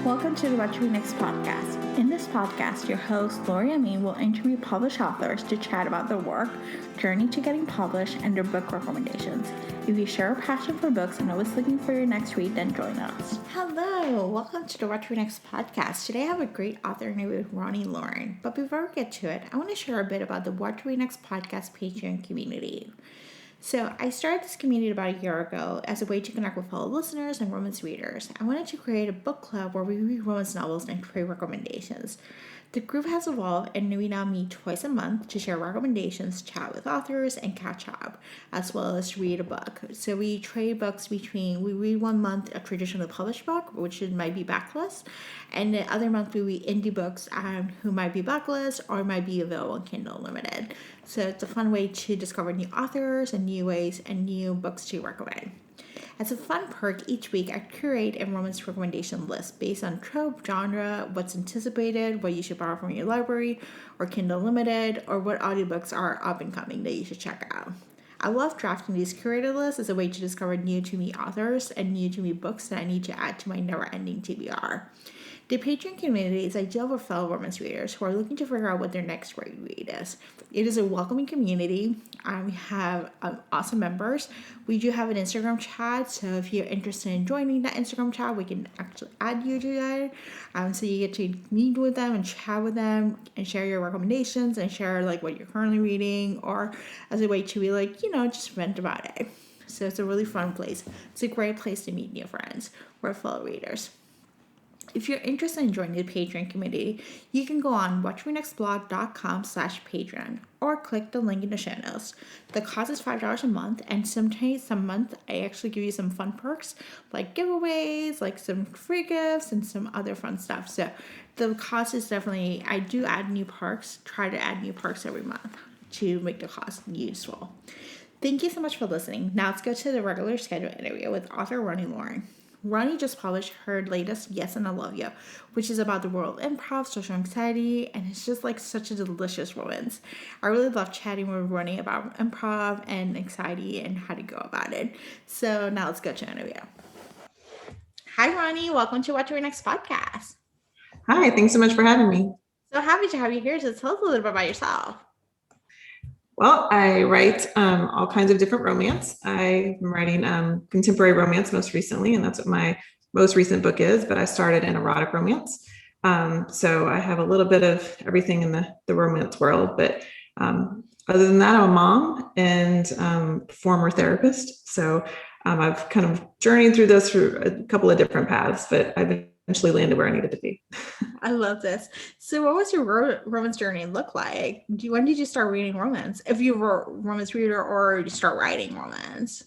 Welcome to the What to Read Next podcast. In this podcast, your host, Lori Amin, will interview published authors to chat about their work, journey to getting published, and their book recommendations. If you share a passion for books and always looking for your next read, then join us. Hello, welcome to the What to Read Next podcast. Today I have a great author interview with Roni Loren. But before we get to it, I want to share a bit about the What to Read Next podcast Patreon community. So I started this community about a year ago as a way to connect with fellow listeners and romance readers. I wanted to create a book club where we read romance novels and trade recommendations. The group has evolved and we now meet twice a month to share recommendations, chat with authors, and catch up, as well as read a book. So we trade books we read 1 month a traditionally published book, which might be backlist, and the other month we read indie books who might be backlist or might be available on Kindle Unlimited. So it's a fun way to discover new authors and new ways and new books to recommend. As a fun perk, each week I curate a romance recommendation list based on trope, genre, what's anticipated, what you should borrow from your library or Kindle Unlimited, or what audiobooks are up and coming that you should check out. I love drafting these curated lists as a way to discover new to me authors and new to me books that I need to add to my never-ending TBR. The Patreon community is ideal for fellow romance readers who are looking to figure out what their next read is. It is a welcoming community. We have awesome members. We do have an Instagram chat, so if you're interested in joining that Instagram chat, we can actually add you to that. So you get to meet with them and chat with them and share your recommendations and share like what you're currently reading, or as a way to be like, just vent about it. So it's a really fun place. It's a great place to meet new friends or fellow readers. If you're interested in joining the Patreon community, you can go on whattoreadnextblog.com/Patreon or click the link in the show notes. The cost is $5 a month, and sometimes some month I actually give you some fun perks like giveaways, like some free gifts, and some other fun stuff. So the cost is definitely, I do add new perks, try to add new perks every month to make the cost useful. Thank you so much for listening. Now let's go to the regular scheduled interview with author Roni Loren. Roni just published her latest Yes and I Love You, which is about the world of improv, social anxiety, and it's just like such a delicious romance. I really love chatting with Roni about improv and anxiety and how to go about it. So now let's go to the interview. Hi, Roni. Welcome to What to Read Next podcast. Hi, thanks so much for having me. So happy to have you here. So tell us a little bit about yourself. Well, I write all kinds of different romance. I'm writing contemporary romance most recently, and that's what my most recent book is, but I started in erotic romance. So I have a little bit of everything in the romance world, but other than that, I'm a mom and former therapist. So I've kind of journeyed through this through a couple of different paths, but I've eventually landed where I needed to be. I love this. So what was your romance journey look like? When did you start reading romance? If you were a romance reader or did you start writing romance?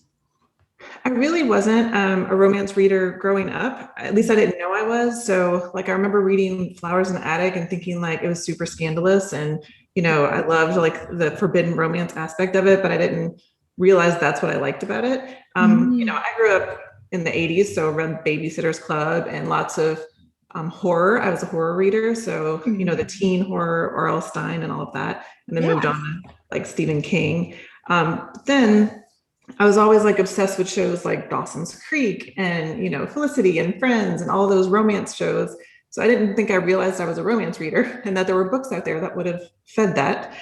I really wasn't a romance reader growing up. At least I didn't know I was. So like I remember reading Flowers in the Attic and thinking like it was super scandalous. And, I loved like the forbidden romance aspect of it, but I didn't realize that's what I liked about it. I grew up in the 80s, so read Babysitter's Club and lots of horror. I was a horror reader, so the teen horror, R.L. Stine and all of that, and then moved on to like Stephen King. Then I was always like obsessed with shows like Dawson's Creek and Felicity and Friends and all those romance shows. So I didn't think I realized I was a romance reader and that there were books out there that would have fed that.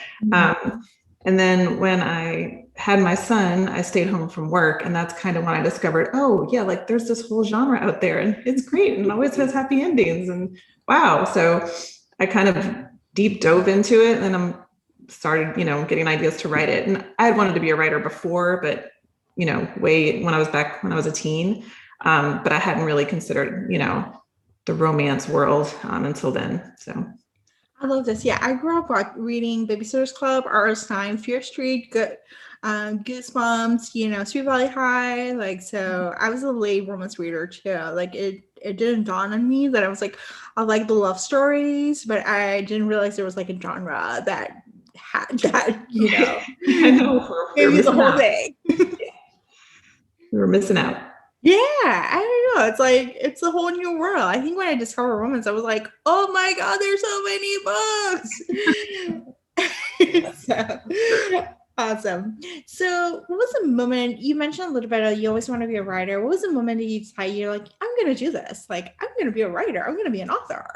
And then when I had my son, I stayed home from work, and that's kind of when I discovered, like there's this whole genre out there and it's great and it always has happy endings and wow. So I kind of deep dove into it, and then I started, getting ideas to write it. And I had wanted to be a writer before, but way when I was a teen, but I hadn't really considered, the romance world until then. So. I love this. Yeah, I grew up reading Babysitter's Club, R.L. Stine, Fear Street, Goosebumps, Sweet Valley High. Like, so I was a late romance reader too. Like, it didn't dawn on me that I was like, I like the love stories, but I didn't realize there was like a genre that had that, I know. Maybe the whole thing. We were missing out. Yeah, I don't know. It's like, it's a whole new world. I think when I discovered romance, I was like, oh my God, there's so many books. Awesome. So what was the moment you mentioned a little bit you always want to be a writer? What was the moment that you decided you're like, I'm going to do this? Like, I'm going to be a writer. I'm going to be an author.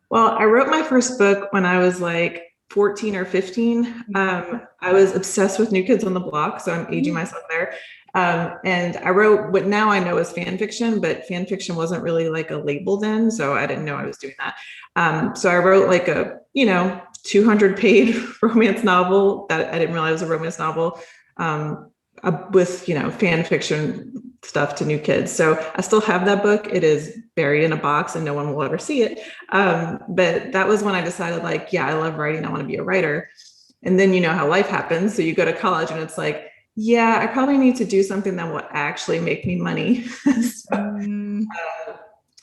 Well, I wrote my first book when I was like 14 or 15. I was obsessed with New Kids on the Block, so I'm aging myself there. And I wrote what now I know is fan fiction, but fan fiction wasn't really like a label then, so I didn't know I was doing that. So I wrote like a, 200-page romance novel that I didn't realize was a romance novel, with, fan fiction stuff to new kids. So I still have that book. It is buried in a box and no one will ever see it. But that was when I decided, like, yeah, I love writing. I want to be a writer. And then you know how life happens. So you go to college and it's like, yeah, I probably need to do something that will actually make me money.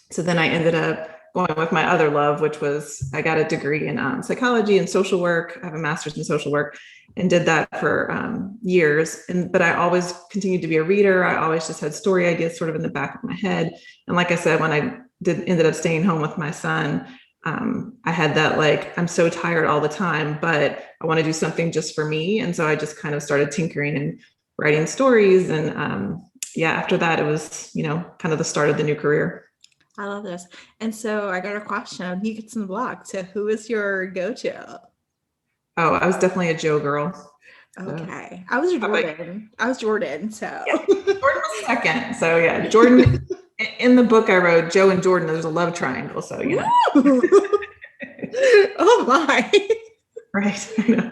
So then I ended up going with my other love, which was I got a degree in psychology and social work. I have a master's in social work and did that for years. But I always continued to be a reader. I always just had story ideas sort of in the back of my head. And like I said, when I ended up staying home with my son, I had that, like, I'm so tired all the time, but I want to do something just for me. And so I just kind of started tinkering and writing stories. And after that, it was, kind of the start of the new career. I love this. And so I got a question on New Kids on the Block. So who is your go-to? Oh, I was definitely a Joe girl. Okay. I was Jordan. So yeah. Jordan was second. So yeah, Jordan. In the book I wrote, Joe and Jordan, there's a love triangle. So, Oh my. Right. I know.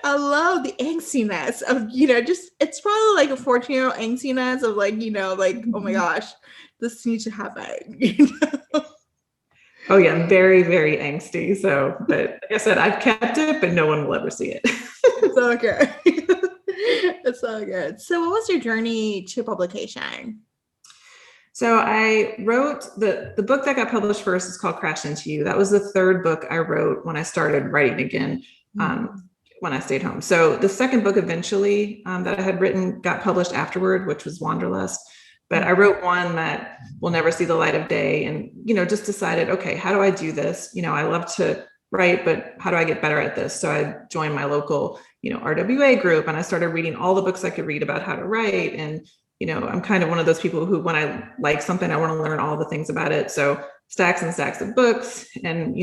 I love the angstiness of, it's probably like a 14-year-old angstiness of like, like, oh my gosh, this needs to happen. Oh yeah, very, very angsty. So, but like I said, I've kept it, but no one will ever see it. It's so good. It's so good. So what was your journey to publication? So I wrote the book that got published first is called Crash Into You. That was the third book I wrote when I started writing again, when I stayed home. So the second book eventually that I had written got published afterward, which was Wanderlust. But I wrote one that will never see the light of day and, just decided, okay, how do I do this? I love to write, but how do I get better at this? So I joined my local, RWA group, and I started reading all the books I could read about how to write. And, I'm kind of one of those people who, when I like something, I want to learn all the things about it. So stacks and stacks of books and,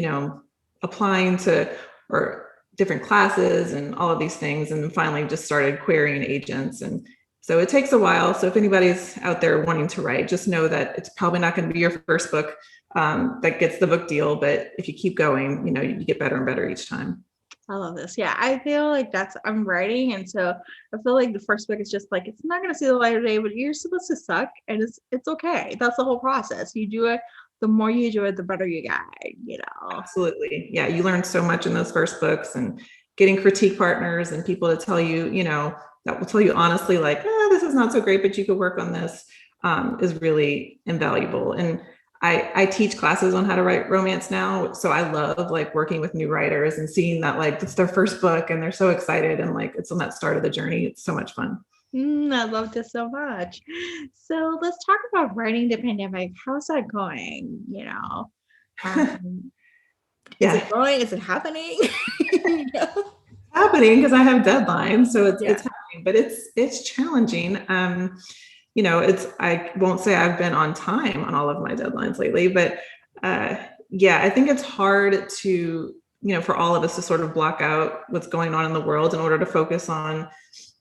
applying to or different classes and all of these things. And then finally just started querying agents. And so it takes a while. So if anybody's out there wanting to write, just know that it's probably not going to be your first book that gets the book deal. But if you keep going, you get better and better each time. I love this. Yeah, I feel like I'm writing. And so I feel like the first book is just like, it's not going to see the light of day, but you're supposed to suck. And it's okay. That's the whole process. You do it. The more you do it, the better you get, Absolutely. Yeah. You learn so much in those first books, and getting critique partners and people to tell you, that will tell you honestly, like, this is not so great, but you could work on this, is really invaluable. And I teach classes on how to write romance now. So I love like working with new writers and seeing that like it's their first book and they're so excited and like it's on that start of the journey. It's so much fun. I love this so much. So let's talk about writing the pandemic. How's that going? Is it going? Is it happening? Happening because I have deadlines. So it's happening, but it's challenging. I won't say I've been on time on all of my deadlines lately, but I think it's hard to, for all of us to sort of block out what's going on in the world in order to focus on,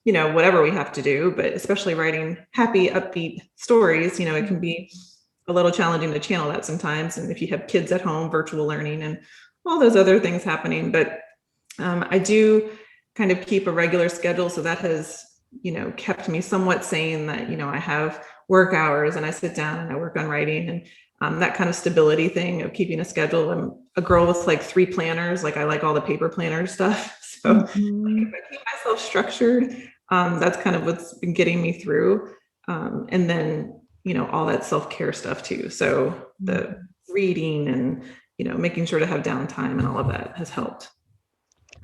whatever we have to do, but especially writing happy, upbeat stories, it can be a little challenging to channel that sometimes. And if you have kids at home, virtual learning and all those other things happening, but I do kind of keep a regular schedule. So that has, kept me somewhat sane that, I have work hours and I sit down and I work on writing, and that kind of stability thing of keeping a schedule. I'm a girl with like 3 planners. Like I like all the paper planner stuff. So if I keep myself structured, that's kind of what's been getting me through. And then, all that self-care stuff too. So the reading and, making sure to have downtime and all of that has helped.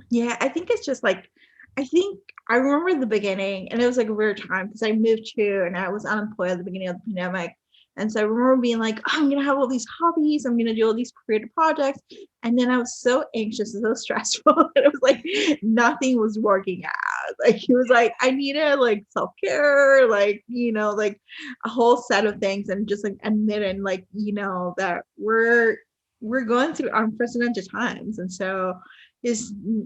Yeah, I think it's just like, I remember the beginning, and it was like a weird time because I moved to and I was unemployed at the beginning of the pandemic. And so I remember being like, oh, I'm going to have all these hobbies. I'm going to do all these creative projects. And then I was so anxious and so stressful. And it was like, nothing was working out. Like, he was like, I needed like self-care, like, like a whole set of things, and just like admitting like, that we're going through unprecedented times. And so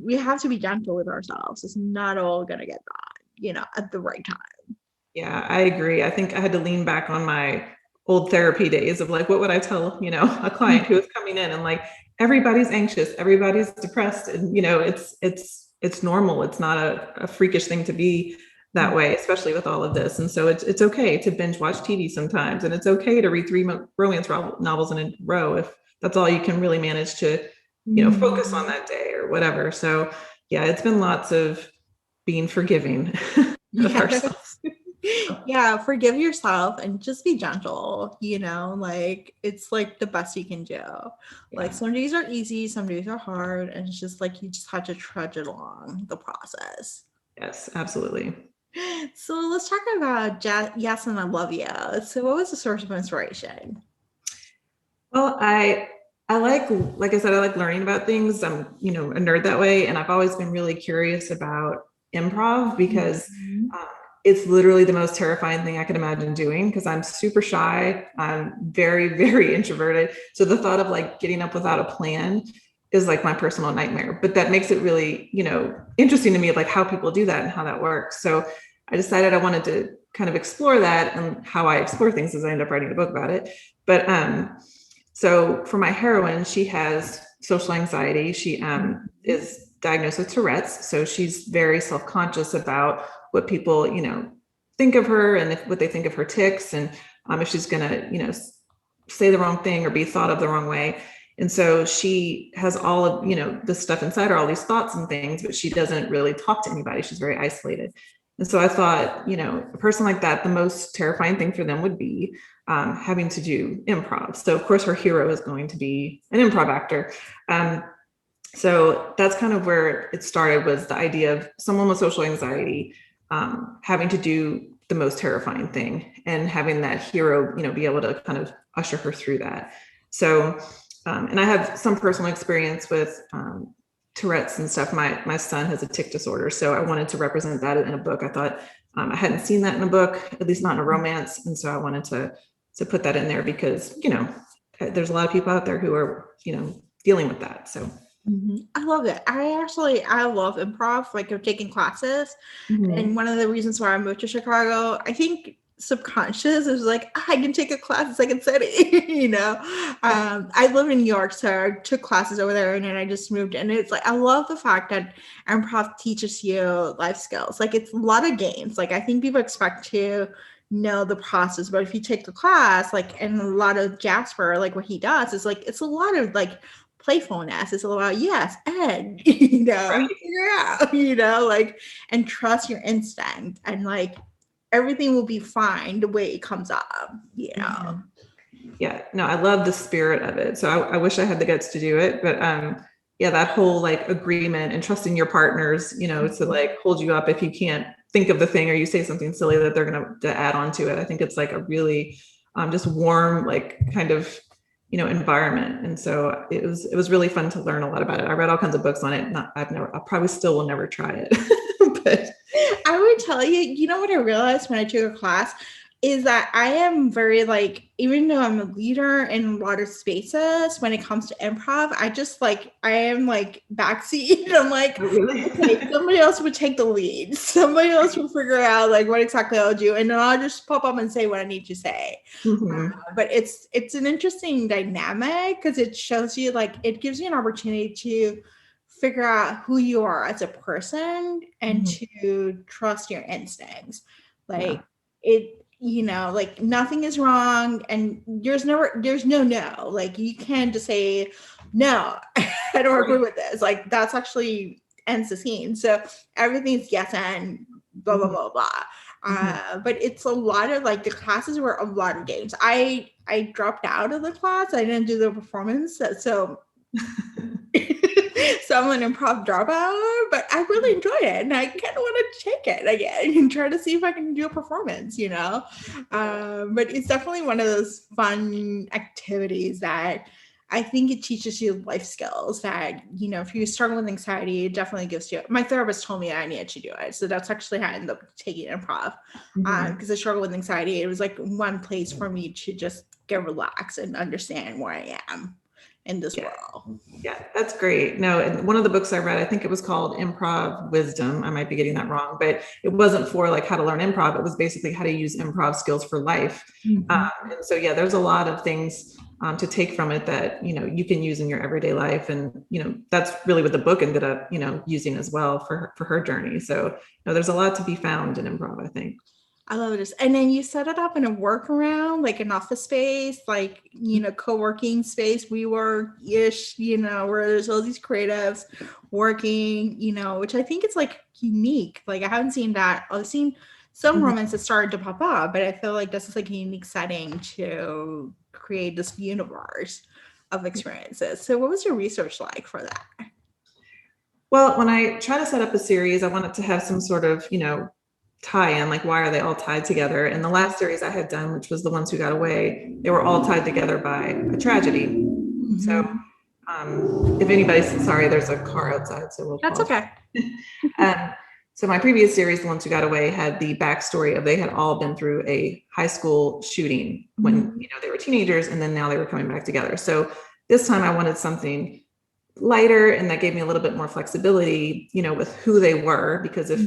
we have to be gentle with ourselves. It's not all going to get done, at the right time. Yeah, I agree. I think I had to lean back on my old therapy days of like, what would I tell, a client who was coming in and like, everybody's anxious, everybody's depressed. And, it's normal. It's not a freakish thing to be that way, especially with all of this. And so it's okay to binge watch TV sometimes. And it's okay to read 3 romance novels in a row if that's all you can really manage to, focus on that day or whatever. So yeah, it's been lots of being forgiving of ourselves. Yeah, forgive yourself and just be gentle, like it's like the best you can do. Yeah. Like some days are easy, some days are hard, and it's just like you just have to trudge along the process. Yes, absolutely. So let's talk about Yes and I Love You. So what was the source of inspiration? Well, I like I said, I like learning about things. I'm, a nerd that way. And I've always been really curious about improv because it's literally the most terrifying thing I could imagine doing because I'm super shy. I'm very, very introverted. So the thought of like getting up without a plan is like my personal nightmare, but that makes it really, interesting to me of like how people do that and how that works. So I decided I wanted to kind of explore that and how I explore things as I end up writing a book about it. But, so for my heroine, she has social anxiety. She is diagnosed with Tourette's. So she's very self-conscious about what people, think of her and what they think of her tics, and if she's going to, say the wrong thing or be thought of the wrong way. And so she has all of, this stuff inside her, all these thoughts and things, but she doesn't really talk to anybody. She's very isolated. And so I thought, a person like that, the most terrifying thing for them would be having to do improv. So of course her hero is going to be an improv actor. So that's kind of where it started, was the idea of someone with social anxiety having to do the most terrifying thing and having that hero, be able to kind of usher her through that. So, and I have some personal experience with Tourette's and stuff. My son has a tic disorder. So I wanted to represent that in a book. I thought I hadn't seen that in a book, at least not in a romance. And so I wanted to put that in there because, there's a lot of people out there who are, dealing with that. So I love it. I love improv. Like I've taken classes, and one of the reasons why I moved to Chicago, I think subconscious is like, I can take a class in Second City. I live in New York, so I took classes over there, and then I just moved. And it's like I love the fact that improv teaches you life skills. Like it's a lot of games. Like I think people expect to know the process, but if you take the class, like, and a lot of Jasper, like what he does is like it's a lot of like playfulness. It's all about yes and figure out, like, and trust your instinct, and like everything will be fine the way it comes up. Yeah, no, I love the spirit of it. So I wish I had the guts to do it, but yeah, that whole like agreement and trusting your partners, to like hold you up if you can't think of the thing or you say something silly that they're going to add on to it. I think it's like a really just warm, like kind of, environment. And so it was really fun to learn a lot about it. I read all kinds of books on it. I probably still will never try it, but I would tell you, what I realized when I took a class is that I am very like, even though I'm a leader in a lot of spaces, when it comes to improv, I am like backseat. I'm like, okay, somebody else would take the lead. Somebody else will figure out like what exactly I'll do. And then I'll just pop up and say what I need to say. But it's an interesting dynamic because it shows you, like, it gives you an opportunity to figure out who you are as a person and to trust your instincts. Like like nothing is wrong and there's no, like you can't just say, no, I don't agree with this. Like that's actually ends the scene. So everything's yes and blah, blah, blah, blah. But it's a lot of like the classes were a lot of games. I dropped out of the class. I didn't do the performance. So So I'm an improv dropout, but I really enjoyed it, and I kind of want to take it again and try to see if I can do a performance, but it's definitely one of those fun activities that I think it teaches you life skills that, if you struggle with anxiety, it definitely gives you. My therapist told me I needed to do it. So that's actually how I ended up taking improv, because I struggle with anxiety. It was like one place for me to just get relaxed and understand where I am in this world. Yeah, that's great. No, and one of the books I read, I think it was called Improv Wisdom. I might be getting that wrong, but it wasn't for like how to learn improv. It was basically how to use improv skills for life. And so, yeah, there's a lot of things to take from it that, you can use in your everyday life. And, that's really what the book ended up, using as well for her journey. So, there's a lot to be found in improv, I think. I love this. And then you set it up in a workaround, like an office space, like, co-working space, WeWork-ish, where there's all these creatives working, which I think it's like unique. Like I haven't seen that. I've seen some romance that started to pop up, but I feel like this is like a unique setting to create this universe of experiences. So what was your research like for that? Well, when I try to set up a series, I want it to have some sort of, tie-in, like why are they all tied together? And the last series I had done, which was The Ones Who Got Away, they were all tied together by a tragedy. So if anybody's sorry, there's a car outside, so we'll That's okay. So my previous series, The Ones Who Got Away, had the backstory of they had all been through a high school shooting when they were teenagers, and then now they were coming back together. So this time I wanted something lighter, and that gave me a little bit more flexibility, with who they were, because if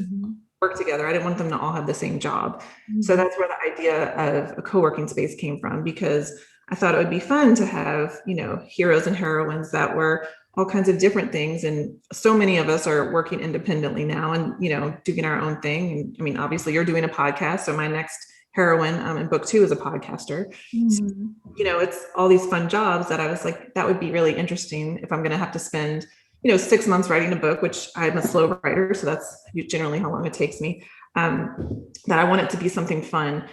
work together, I didn't want them to all have the same job. So that's where the idea of a co-working space came from, because I thought it would be fun to have, heroes and heroines that were all kinds of different things. And so many of us are working independently now and, doing our own thing. And I mean, obviously you're doing a podcast. So my next heroine in book 2 is a podcaster. So, it's all these fun jobs that I was like, that would be really interesting if I'm going to have to spend 6 months writing a book, which I'm a slow writer. So that's generally how long it takes me, that I want it to be something fun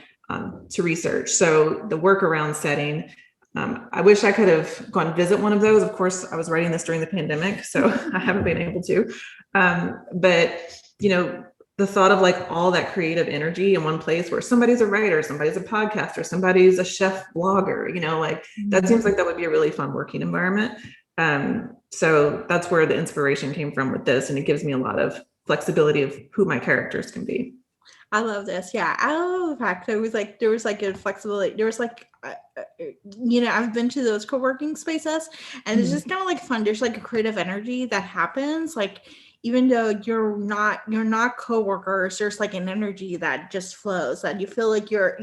to research. So the workaround setting, I wish I could have gone visit one of those. Of course, I was writing this during the pandemic, so I haven't been able to. But, the thought of like all that creative energy in one place where somebody's a writer, somebody's a podcaster, somebody's a chef blogger, that seems like that would be a really fun working environment. So that's where the inspiration came from with this. And it gives me a lot of flexibility of who my characters can be. I love this. Yeah. I love the fact that there was like a flexibility. There was like, I've been to those co-working spaces, and it's just kind of like fun. There's like a creative energy that happens. Like, even though you're not co-workers, there's like an energy that just flows, that you feel like you're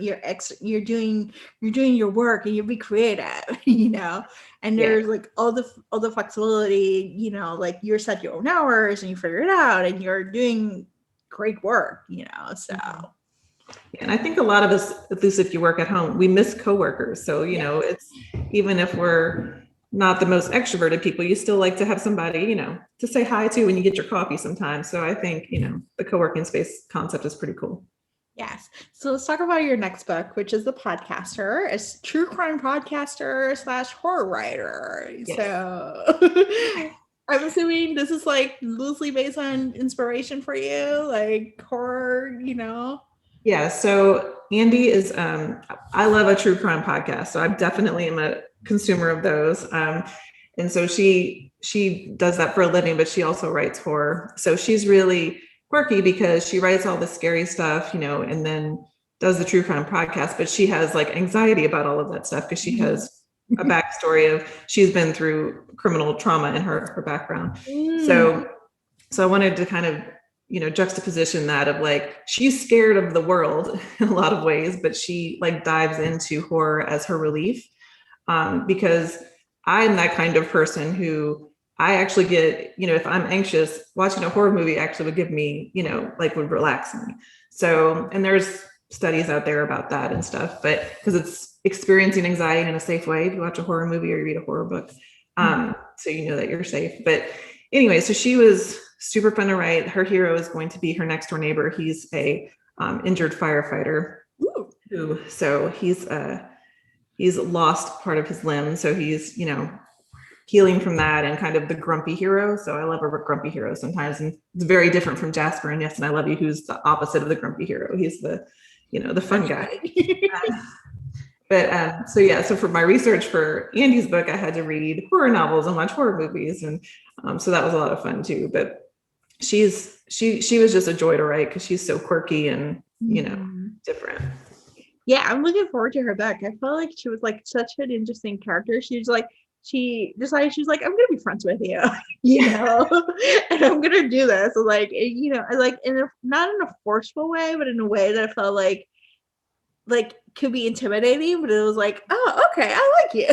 doing your work and you'll be creative, and there's like all the flexibility, like you're set your own hours and you figure it out and you're doing great work, so. And I think a lot of us, at least if you work at home, we miss coworkers. So, it's even if we're not the most extroverted people, you still like to have somebody, to say hi to when you get your coffee sometimes. So I think, the co-working space concept is pretty cool. Yes. So let's talk about your next book, which is The Podcaster, a true crime podcaster / horror writer. Yes. So I'm assuming this is like loosely based on inspiration for you, like horror, Yeah. So Andy is, I love a true crime podcast. So I definitely am a consumer of those. And so she does that for a living, but she also writes horror. So she's really quirky because she writes all the scary stuff, and then does the true crime podcast, but she has like anxiety about all of that stuff because she has a backstory of she's been through criminal trauma in her background. So I wanted to kind of, juxtaposition that of like, she's scared of the world in a lot of ways, but she like dives into horror as her relief. Because I'm that kind of person who I actually get, if I'm anxious, watching a horror movie actually would give me, would relax me. So, and there's studies out there about that and stuff, but because it's experiencing anxiety in a safe way if you watch a horror movie or you read a horror book. So that you're safe. But anyway, so she was super fun to write. Her hero is going to be her next door neighbor. He's a injured firefighter. He's lost part of his limb. So he's, healing from that and kind of the grumpy hero. So I love a grumpy hero sometimes, and it's very different from Jasper and Yes and I Love You, who's the opposite of the grumpy hero. He's the, the fun guy. So for my research for Andy's book, I had to read horror novels and watch horror movies, and so that was a lot of fun too. But she was just a joy to write because she's so quirky and different. Yeah, I'm looking forward to her book. I felt like she was like such an interesting character. She decided she was like, I'm gonna be friends with you, and I'm gonna do this. Like, like not in a forceful way, but in a way that I felt like could be intimidating, but it was like, oh, okay, I like you.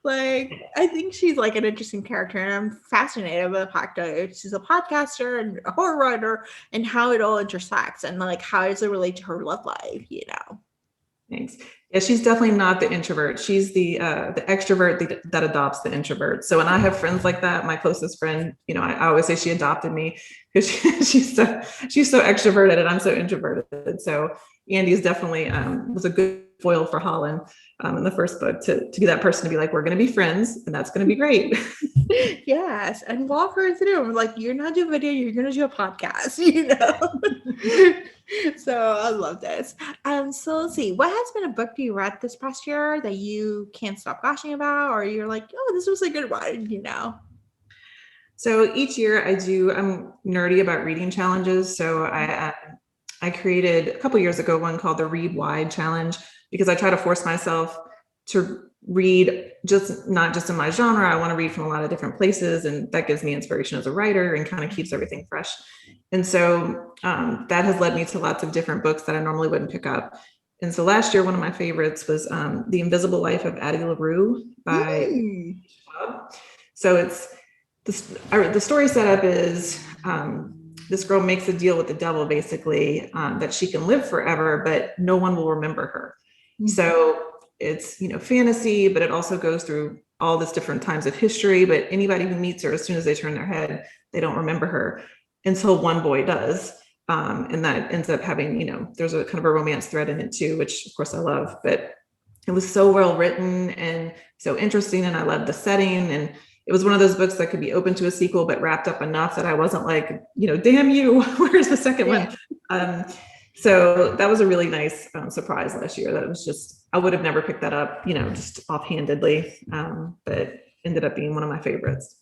Like, I think she's like an interesting character, and I'm fascinated by the fact that she's a podcaster and a horror writer and how it all intersects and like how does it relate to her love life. Thanks. Yeah, she's definitely not the introvert. She's the extrovert that adopts the introvert. So when I have friends like that, my closest friend, I always say she adopted me because she's so extroverted and I'm so introverted. So Andy's definitely was a good foil for Holland in the first book to be that person to be like, we're going to be friends and that's going to be great. Yes, and walk her through. Like, you're not doing video, you're going to do a podcast. So I love this. So let's see, what has been a book you read this past year that you can't stop gushing about, or you're like, oh, this was a good one, So each year I'm nerdy about reading challenges. So I created a couple years ago one called the Read Wide Challenge, because I try to force myself to read not just in my genre. I want to read from a lot of different places, and that gives me inspiration as a writer and kind of keeps everything fresh. And so that has led me to lots of different books that I normally wouldn't pick up. And so last year, one of my favorites was The Invisible Life of Addie LaRue by Schwab. So it's the story setup is this girl makes a deal with the devil, basically, that she can live forever, but no one will remember her. Mm-hmm. So it's, fantasy, but it also goes through all this different times of history. But anybody who meets her, as soon as they turn their head, they don't remember her until one boy does. And that ends up having, there's a kind of a romance thread in it too, which of course I love, but it was so well written and so interesting. And I loved the setting. And it was one of those books that could be open to a sequel, but wrapped up enough that I wasn't like, damn you, where's the second one? So that was a really nice surprise last year. That was just, I would have never picked that up, just offhandedly, but ended up being one of my favorites.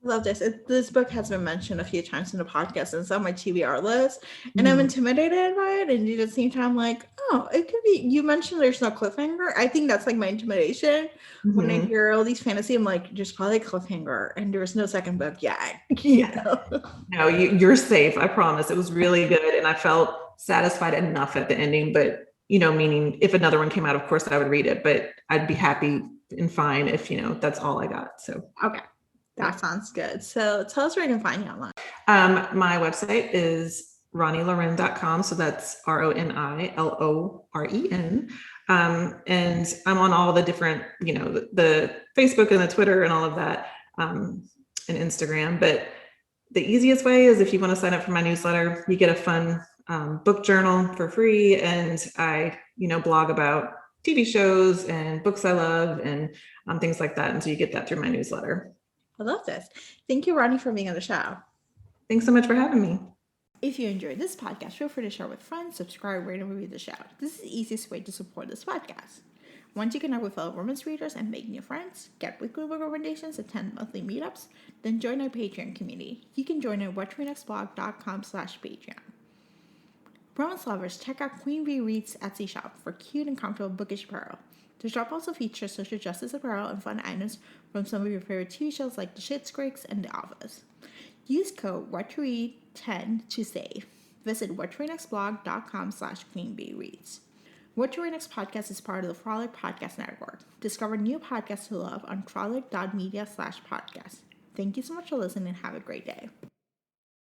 Love this. This book has been mentioned a few times in the podcast, and it's on my TBR list. And I'm intimidated by it. And at the same time, like, oh, it could be. You mentioned there's no cliffhanger. I think that's like my intimidation when I hear all these fantasy. I'm like, just probably cliffhanger, and there's no second book yet. No, you're safe. I promise. It was really good, and I felt satisfied enough at the ending. But meaning if another one came out, of course I would read it. But I'd be happy and fine if that's all I got. So okay. That sounds good. So tell us where you can find you online. My website is roniloren.com. So that's RONILOREN. And I'm on all the different, the Facebook and the Twitter and all of that, and Instagram. But the easiest way is if you want to sign up for my newsletter, you get a fun book journal for free. And I, blog about TV shows and books I love and things like that. And so you get that through my newsletter. I love this. Thank you, Roni, for being on the show. Thanks so much for having me. If you enjoyed this podcast, feel free to share with friends, subscribe, rate, and review the show. This is the easiest way to support this podcast. Once you connect with fellow romance readers and make new friends, get weekly book recommendations, attend monthly meetups, then join our Patreon community. You can join at whattoreadnextblog.com/Patreon. Romance lovers, check out Queen Bee Reads Etsy shop for cute and comfortable bookish apparel. The shop also features social justice apparel and fun items from some of your favorite TV shows like The Schitt's Creek and The Office. Use code WhatToRead10 to save. Visit whattoreadnextblog.com/QueenBeeReads. What to Read Next podcast is part of the Frolic Podcast Network. Discover new podcasts to love on frolic.media/podcast. Thank you so much for listening and have a great day.